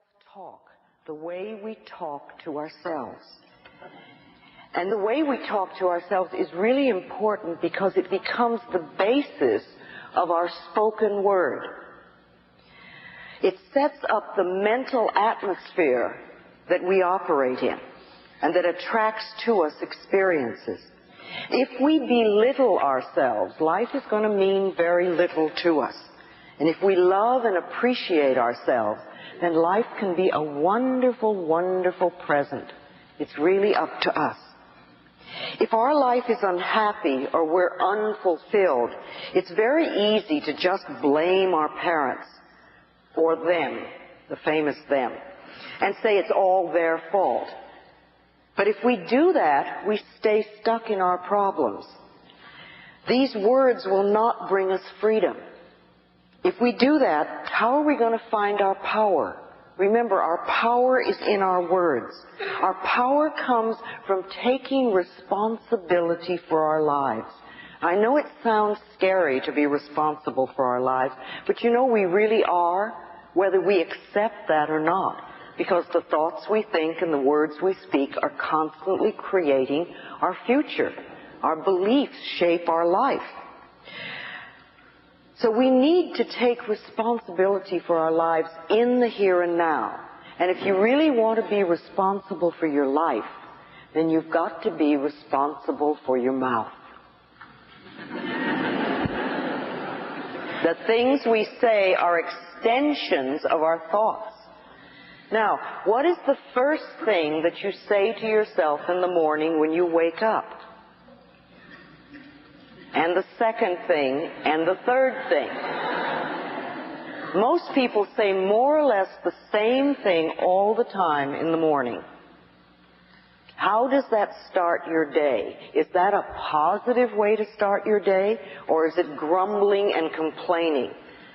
self-talk, the way we talk to ourselves. And the way we talk to ourselves is really important because it becomes the basis of our spoken word. It sets up the mental atmosphere that we operate in and that attracts to us experiences. If we belittle ourselves, life is going to mean very little to us. And if we love and appreciate ourselves, then life can be a wonderful, wonderful present. It's really up to us. If our life is unhappy or we're unfulfilled, it's very easy to just blame our parents or them, the famous them, and say it's all their fault. But if we do that, we stay stuck in our problems. These words will not bring us freedom. If we do that, how are we going to find our power? Remember, our power is in our words. Our power comes from taking responsibility for our lives. I know it sounds scary to be responsible for our lives, but you know we really are, whether we accept that or not, because the thoughts we think and the words we speak are constantly creating our future. Our beliefs shape our life. So we need to take responsibility for our lives in the here and now. And if you really want to be responsible for your life, then you've got to be responsible for your mouth. The things we say are extensions of our thoughts. Now, what is the first thing that you say to yourself in the morning when you wake up? And the second thing, and the third thing. Most people say more or less the same thing all the time in the morning. How does that start your day? Is that a positive way to start your day, or is it grumbling and complaining?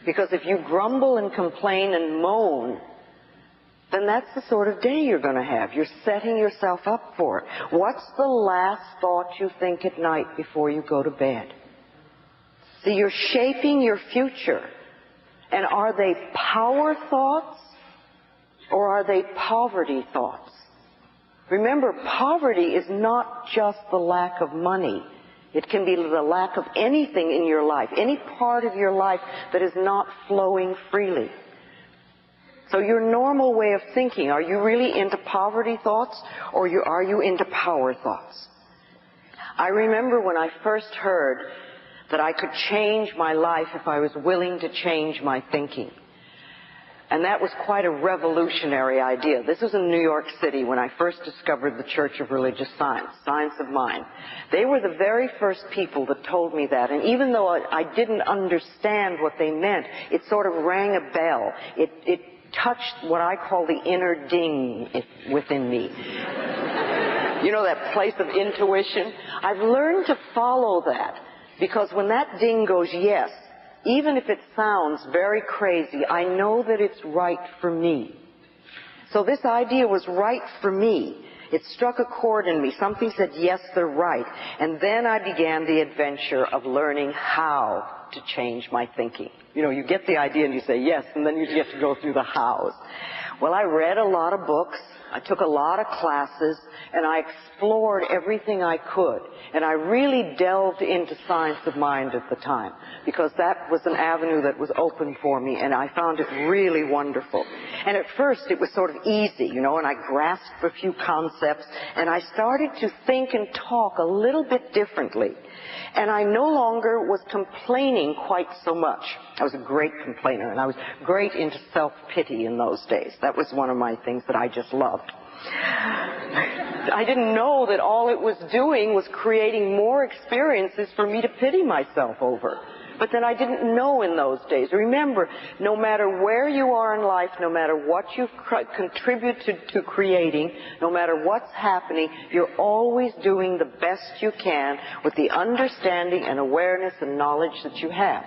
Because if you grumble and complain and moan, then that's the sort of day you're going to have. You're setting yourself up for it. What's the last thought you think at night before you go to bed? See, you're shaping your future. And are they power thoughts or are they poverty thoughts? Remember, poverty is not just the lack of money. It can be the lack of anything in your life, any part of your life that is not flowing freely. So your normal way of thinking, are you really into poverty thoughts or are you into power thoughts? I remember when I first heard that I could change my life if I was willing to change my thinking. And that was quite a revolutionary idea. This was in New York City when I first discovered the Church of Religious Science, Science of Mind. They were the very first people that told me that. And even though I didn't understand what they meant, it sort of rang a bell. It touched what I call the inner ding within me. You know, that place of intuition? I've learned to follow that, because when that ding goes yes, even if it sounds very crazy, I know that it's right for me. So this idea was right for me. It struck a chord in me. Something said, yes, they're right. And then I began the adventure of learning how to change my thinking. You know, you get the idea and you say yes, and then you get to go through the hows. Well, I read a lot of books, I took a lot of classes, and I explored everything I could. And I really delved into Science of Mind at the time, because that was an avenue that was open for me, and I found it really wonderful. And at first it was sort of easy, you know, and I grasped a few concepts, and I started to think and talk a little bit differently. And I no longer was complaining quite so much. I was a great complainer, and I was great into self-pity in those days. That was one of my things that I just loved. I didn't know that all it was doing was creating more experiences for me to pity myself over. But then I didn't know in those days. Remember, no matter where you are in life, no matter what you've contributed to creating, no matter what's happening, you're always doing the best you can with the understanding and awareness and knowledge that you have.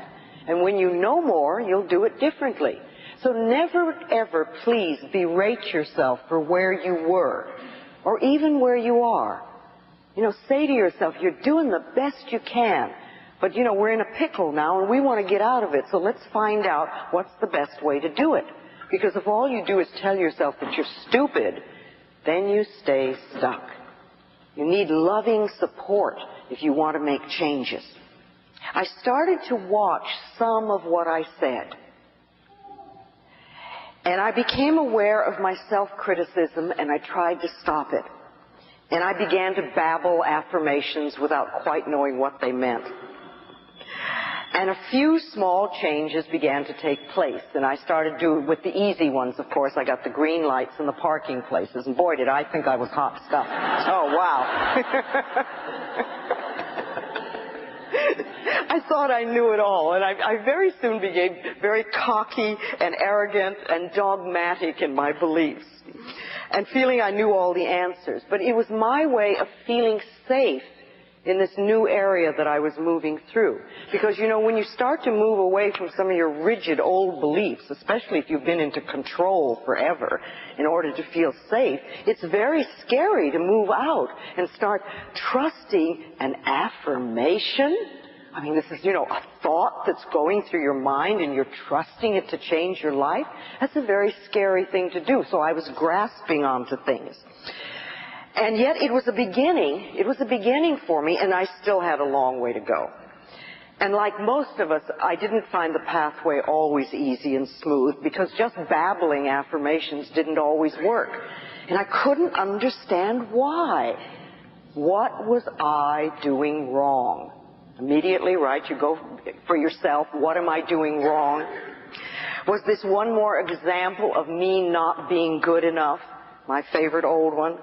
And when you know more, you'll do it differently. So never, ever, please berate yourself for where you were, or even where you are. You know, say to yourself, you're doing the best you can. But, you know, we're in a pickle now, and we want to get out of it, so let's find out what's the best way to do it. Because if all you do is tell yourself that you're stupid, then you stay stuck. You need loving support if you want to make changes. I started to watch some of what I said. And I became aware of my self-criticism, and I tried to stop it. And I began to babble affirmations without quite knowing what they meant. And a few small changes began to take place, and I started doing with the easy ones, of course. I got the green lights in the parking places, and boy, did I think I was hot stuff. Oh, wow. I thought I knew it all, and I very soon became very cocky and arrogant and dogmatic in my beliefs, and feeling I knew all the answers. But it was my way of feeling safe in this new area that I was moving through. Because, you know, when you start to move away from some of your rigid old beliefs, especially if you've been into control forever in order to feel safe, it's very scary to move out and start trusting an affirmation. I mean, this is, you know, a thought that's going through your mind and you're trusting it to change your life. That's a very scary thing to do. So I was grasping onto things. And yet it was a beginning. It was a beginning for me, and I still had a long way to go. And like most of us, I didn't find the pathway always easy and smooth, because just babbling affirmations didn't always work. And I couldn't understand why. What was I doing wrong? Immediately, right, you go for yourself, what am I doing wrong? Was this one more example of me not being good enough? My favorite old one.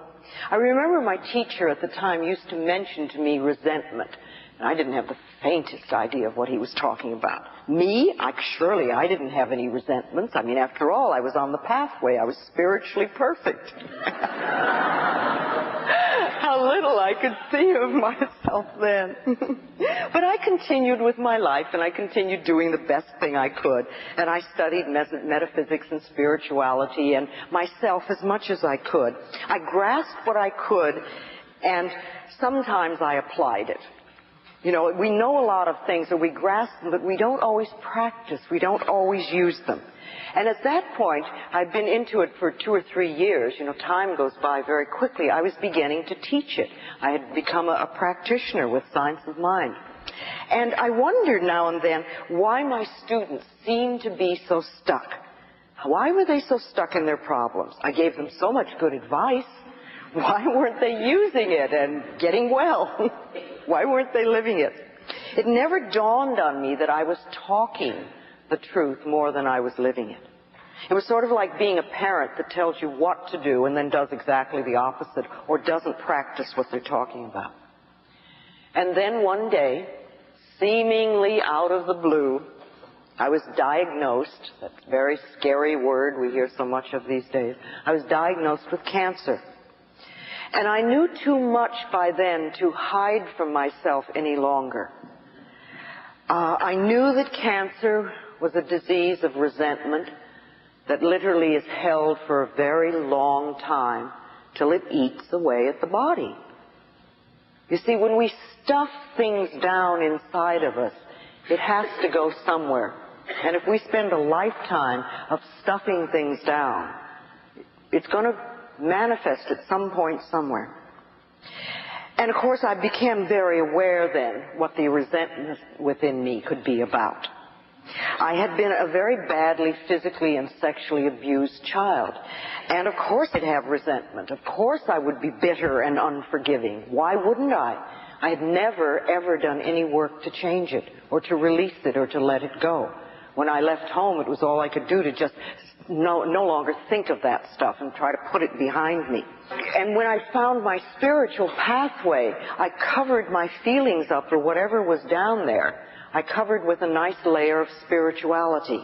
I remember my teacher at the time used to mention to me resentment. And I didn't have the faintest idea of what he was talking about. Me? Surely I didn't have any resentments. I mean, after all, I was on the pathway. I was spiritually perfect. How little I could see of myself then. But I continued with my life, and I continued doing the best thing I could. And I studied metaphysics and spirituality and myself as much as I could. I grasped what I could, and sometimes I applied it. You know, we know a lot of things, and we grasp them, but we don't always practice. We don't always use them. And at that point, I'd been into it for 2 or 3 years. You know, time goes by very quickly. I was beginning to teach it. I had become a practitioner with Science of Mind. And I wondered now and then why my students seemed to be so stuck. Why were they so stuck in their problems? I gave them so much good advice. Why weren't they using it and getting well? Why weren't they living it? It never dawned on me that I was talking the truth more than I was living it. It was sort of like being a parent that tells you what to do and then does exactly the opposite, or doesn't practice what they're talking about. And then one day, seemingly out of the blue, I was diagnosed, that very scary word we hear so much of these days. I was diagnosed with cancer. And I knew too much by then to hide from myself any longer. I knew that cancer was a disease of resentment that literally is held for a very long time till it eats away at the body. You see, when we stuff things down inside of us, it has to go somewhere. And if we spend a lifetime of stuffing things down, it's going to manifest at some point somewhere. And of course, I became very aware then what the resentment within me could be about. I had been a very badly physically and sexually abused child. And of course I'd have resentment. Of course I would be bitter and unforgiving. Why wouldn't I? I had never, ever done any work to change it, or to release it, or to let it go. When I left home, it was all I could do to just no longer think of that stuff and try to put it behind me. And when I found my spiritual pathway, I covered my feelings up, or whatever was down there. I covered with a nice layer of spirituality.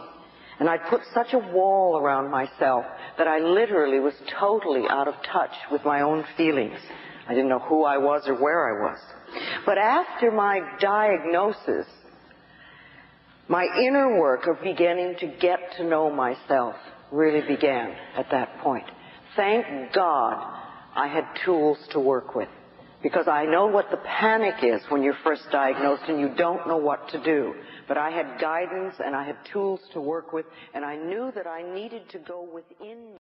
And I put such a wall around myself that I literally was totally out of touch with my own feelings. I didn't know who I was or where I was. But after my diagnosis, my inner work of beginning to get to know myself really began at that point. Thank God I had tools to work with. Because I know what the panic is when you're first diagnosed and you don't know what to do. But I had guidance and I had tools to work with, and I knew that I needed to go within